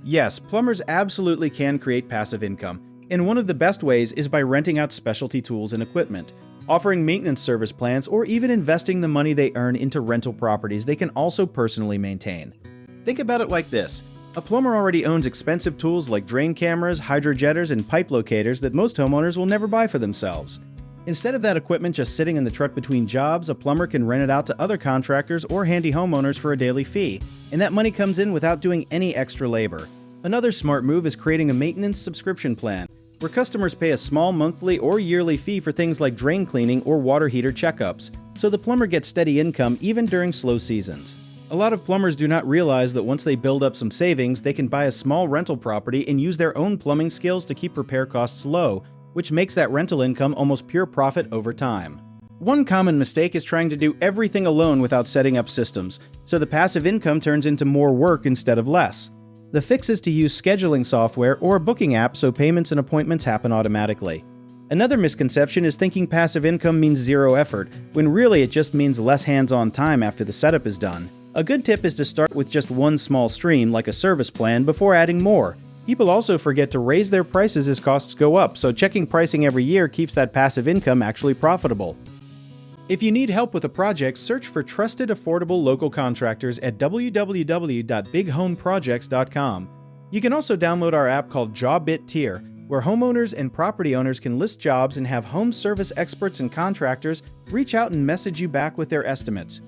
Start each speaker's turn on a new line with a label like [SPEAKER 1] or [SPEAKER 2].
[SPEAKER 1] Yes, plumbers absolutely can create passive income, and one of the best ways is by renting out specialty tools and equipment. Offering maintenance service plans or even investing the money they earn into rental properties they can also personally maintain. Think about it like this. A plumber already owns expensive tools like drain cameras, hydrojetters, and pipe locators that most homeowners will never buy for themselves. Instead of that equipment just sitting in the truck between jobs, a plumber can rent it out to other contractors or handy homeowners for a daily fee, and that money comes in without doing any extra labor. Another smart move is creating a maintenance subscription plan, where customers pay a small monthly or yearly fee for things like drain cleaning or water heater checkups, so the plumber gets steady income even during slow seasons. A lot of plumbers do not realize that once they build up some savings, they can buy a small rental property and use their own plumbing skills to keep repair costs low, which makes that rental income almost pure profit over time. One common mistake is trying to do everything alone without setting up systems, so the passive income turns into more work instead of less. The fix is to use scheduling software or a booking app so payments and appointments happen automatically. Another misconception is thinking passive income means zero effort, when really it just means less hands-on time after the setup is done. A good tip is to start with just one small stream, like a service plan, before adding more. People also forget to raise their prices as costs go up, so checking pricing every year keeps that passive income actually profitable. If you need help with a project, search for trusted, affordable local contractors at www.bighomeprojects.com. You can also download our app called JobBit Tier, where homeowners and property owners can list jobs and have home service experts and contractors reach out and message you back with their estimates.